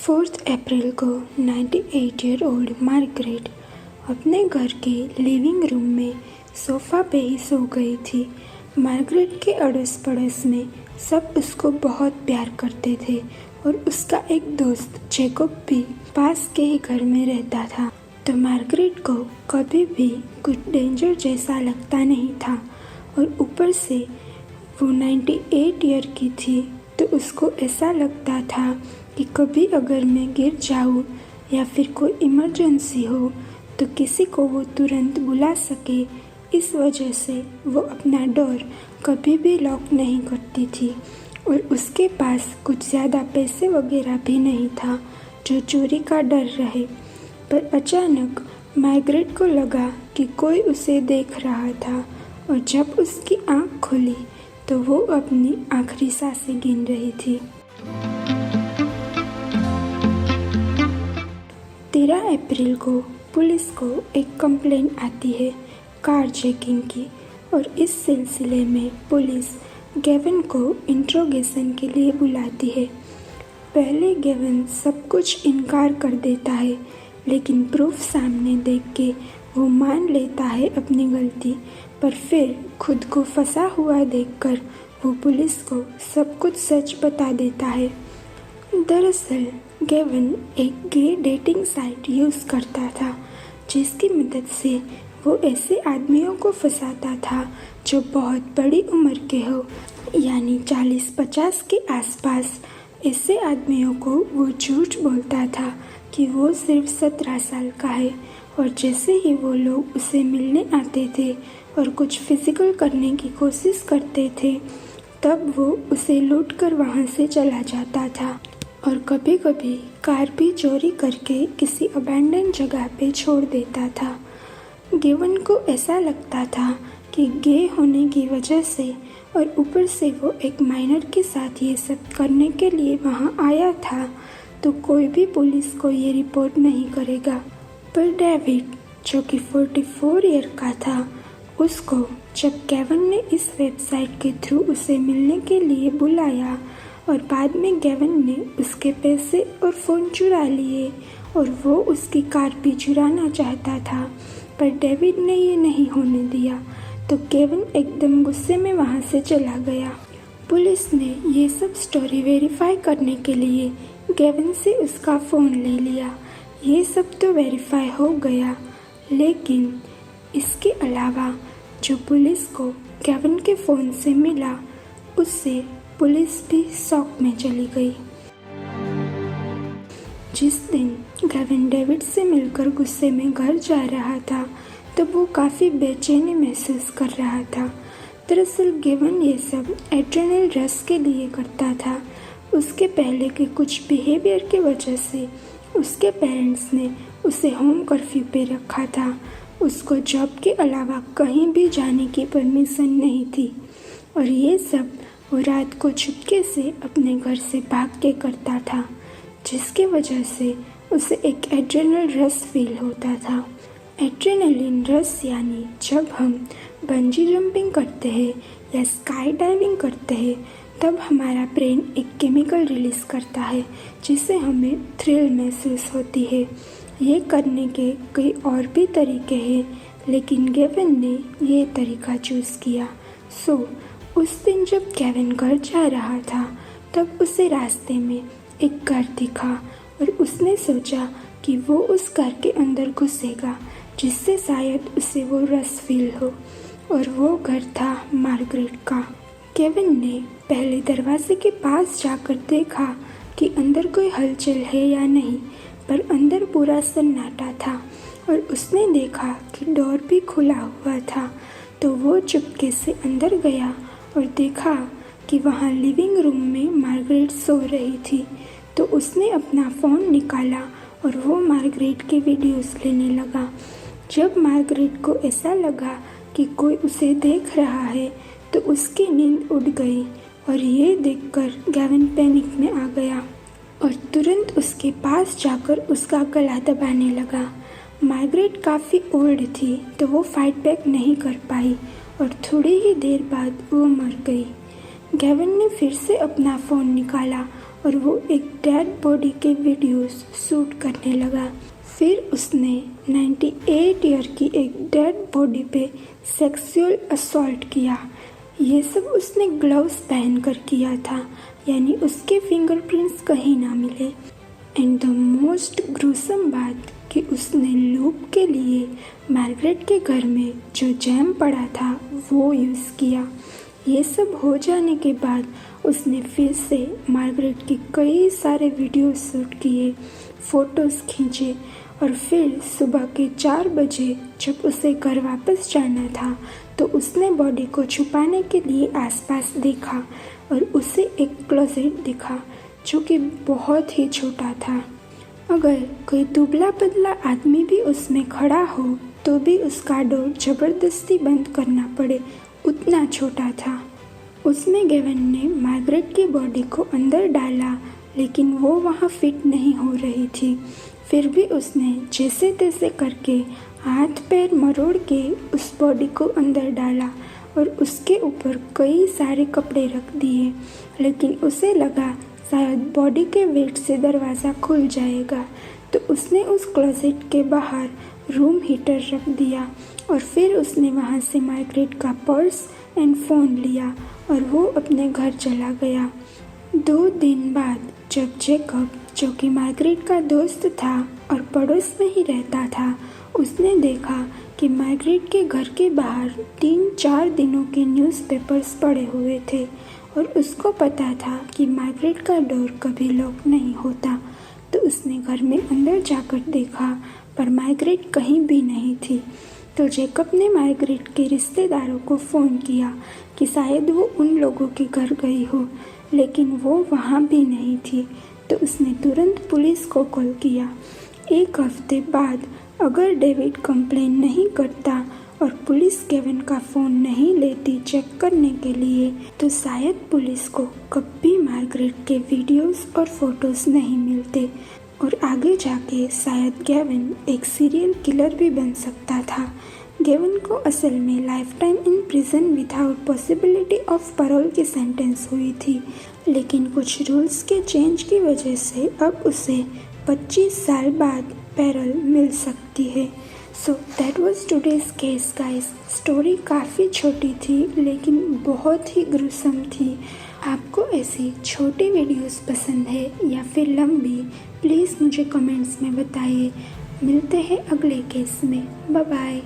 4 अप्रैल को 98 year old Margaret अपने घर के लिविंग रूम में सोफ़ा पे ही सो गई थी। मार्गरेट के अड़ोस पड़ोस में सब उसको बहुत प्यार करते थे और उसका एक दोस्त जैकब भी पास के ही घर में रहता था। तो मार्गरेट को कभी भी कुछ डेंजर जैसा लगता नहीं था और ऊपर से वो 98 ईयर की थी, तो उसको ऐसा लगता था कि कभी अगर मैं गिर जाऊँ या फिर कोई इमरजेंसी हो तो किसी को वो तुरंत बुला सके। इस वजह से वो अपना डोर कभी भी लॉक नहीं करती थी और उसके पास कुछ ज़्यादा पैसे वगैरह भी नहीं था जो चोरी का डर रहे। पर अचानक मार्गरेट को लगा कि कोई उसे देख रहा था और जब उसकी आँख खुली तो वो अपनी आखिरी सांसें गिन रही थी। 13 अप्रैल को पुलिस को एक कंप्लेंट आती है कार चेकिंग की और इस सिलसिले में पुलिस गेविन को इंट्रोगेशन के लिए बुलाती है। पहले गेविन सब कुछ इनकार कर देता है, लेकिन प्रूफ सामने देख के वो मान लेता है अपनी गलती, पर फिर खुद को फंसा हुआ देखकर वो पुलिस को सब कुछ सच बता देता है। दरअसल गेविन एक गे डेटिंग साइट यूज़ करता था जिसकी मदद से वो ऐसे आदमियों को फंसाता था जो बहुत बड़ी उम्र के हो, यानी 40-50 के आसपास। ऐसे आदमियों को वो झूठ बोलता था कि वो सिर्फ 17 साल का है और जैसे ही वो लोग उसे मिलने आते थे और कुछ फिजिकल करने की कोशिश करते थे, तब वो उसे लूट कर वहाँ से चला जाता था और कभी कभी कार भी चोरी करके किसी अबैंडन जगह पे छोड़ देता था। गेविन को ऐसा लगता था कि गे होने की वजह से और ऊपर से वो एक माइनर के साथ ये सब करने के लिए वहाँ आया था, तो कोई भी पुलिस को ये रिपोर्ट नहीं करेगा। पर डेविड, जो कि 44 ईयर का था, उसको जब गेविन ने इस वेबसाइट के थ्रू उसे मिलने के लिए बुलाया और बाद में गेविन ने उसके पैसे और फ़ोन चुरा लिए और वो उसकी कार भी चुराना चाहता था, पर डेविड ने ये नहीं होने दिया, तो गेविन एकदम गुस्से में वहाँ से चला गया। पुलिस ने ये सब स्टोरी वेरीफाई करने के लिए गेविन से उसका फ़ोन ले लिया। ये सब तो वेरीफाई हो गया, लेकिन इसके अलावा जो पुलिस को गेविन के फ़ोन से मिला, उससे पुलिस भी शॉक में चली गई। जिस दिन गेविन डेविड से मिलकर गुस्से में घर जा रहा था, तब वो काफ़ी बेचैनी महसूस कर रहा था। दरअसल गेविन ये सब एड्रेनल रश के लिए करता था। उसके पहले के कुछ बिहेवियर की वजह से उसके पेरेंट्स ने उसे होम कर्फ्यू पे रखा था। उसको जॉब के अलावा कहीं भी जाने की परमिशन नहीं थी और ये सब वो रात को चुपके से अपने घर से भाग के करता था, जिसकी वजह से उसे एक एड्रेनल रश फील होता था। एड्रेनलिन रश यानी जब हम बंजी जंपिंग करते हैं या स्काई डाइविंग करते हैं, तब हमारा ब्रेन एक केमिकल रिलीज़ करता है जिससे हमें थ्रिल महसूस होती है। ये करने के कई और भी तरीके हैं, लेकिन गेविन ने ये तरीका चूज़ किया। उस दिन जब गेविन घर जा रहा था, तब उसे रास्ते में एक घर दिखा और उसने सोचा कि वो उस घर के अंदर घुसेगा, जिससे शायद उसे वो रस फील हो, और वो घर था मार्गरेट का। गेविन ने पहले दरवाजे के पास जाकर देखा कि अंदर कोई हलचल है या नहीं, पर अंदर पूरा सन्नाटा था और उसने देखा कि डोर भी खुला हुआ था। तो वो चुपके से अंदर गया और देखा कि वहाँ लिविंग रूम में मार्गरेट सो रही थी। तो उसने अपना फ़ोन निकाला और वो मार्गरेट के वीडियोस लेने लगा। जब मार्गरेट को ऐसा लगा कि कोई उसे देख रहा है, तो उसकी नींद उड़ गई और ये देखकर गेविन पैनिक में आ गया और तुरंत उसके पास जाकर उसका गला दबाने लगा। मार्गरेट काफ़ी ओल्ड थी, तो वो फाइट बैक नहीं कर पाई और थोड़ी ही देर बाद वो मर गई। गेविन ने फिर से अपना फ़ोन निकाला और वो एक डेड बॉडी के वीडियोस शूट करने लगा। फिर उसने 98 ईयर की एक डेड बॉडी पे सेक्सुअल असॉल्ट किया। ये सब उसने ग्लव्स पहनकर किया था, यानी उसके फिंगरप्रिंट्स कहीं ना मिले। एंड द मोस्ट ग्रूसम बात कि उसने लूप के लिए मार्गरेट के घर में जो जैम पड़ा था वो यूज़ किया। ये सब हो जाने के बाद उसने फिर से मार्गरेट के कई सारे वीडियो शूट किए, फ़ोटोज़ खींचे और फिर सुबह के 4 बजे जब उसे घर वापस जाना था तो उसने बॉडी को छुपाने के लिए आसपास देखा और उसे एक क्लोजेट दिखा जो कि बहुत ही छोटा था। अगर कोई दुबला पतला आदमी भी उसमें खड़ा हो तो भी उसका डोर ज़बरदस्ती बंद करना पड़े, उतना छोटा था। उसमें गेवन ने मार्गरेट की बॉडी को अंदर डाला, लेकिन वो वहाँ फिट नहीं हो रही थी। फिर भी उसने जैसे तैसे करके हाथ पैर मरोड़ के उस बॉडी को अंदर डाला और उसके ऊपर कई सारे कपड़े रख दिए, लेकिन उसे लगा शायद बॉडी के वेट से दरवाज़ा खुल जाएगा, तो उसने उस क्लोजेट के बाहर रूम हीटर रख दिया और फिर उसने वहाँ से मार्गरेट का पर्स एंड फ़ोन लिया और वो अपने घर चला गया। 2 दिन बाद जब जेकब, जो कि मार्गरेट का दोस्त था और पड़ोस में ही रहता था, उसने देखा कि मार्गरेट के घर के बाहर 3-4 दिनों के न्यूज़पेपर्स पड़े हुए थे और उसको पता था कि मार्गरेट का डोर कभी लॉक नहीं होता। तो उसने घर में अंदर जाकर देखा पर मार्गरेट कहीं भी नहीं थी। तो जेकब ने मार्गरेट के रिश्तेदारों को फ़ोन किया कि शायद वो उन लोगों के घर गई हो, लेकिन वो वहाँ भी नहीं थी। तो उसने तुरंत पुलिस को कॉल किया। 1 हफ्ते बाद अगर डेविड कंप्लेन नहीं करता और पुलिस केविन का फ़ोन नहीं लेती चेक करने के लिए, तो शायद पुलिस को कभी मार्गरेट के वीडियोस और फोटोज़ नहीं मिलते और आगे जाके शायद गेविन एक सीरियल किलर भी बन सकता था। गेविन को असल में life time in prison without possibility of parole की सेंटेंस हुई थी, लेकिन कुछ रूल्स के चेंज की वजह से अब उसे 25 साल बाद पैरोल मिल सकती है। So that was today's case guys. Story काफ़ी छोटी थी लेकिन बहुत ही ग्रुसम थी। आपको ऐसी छोटी वीडियोस पसंद है या फिर लंबी, प्लीज़ मुझे कमेंट्स में बताइए। मिलते हैं अगले केस में। Bye bye.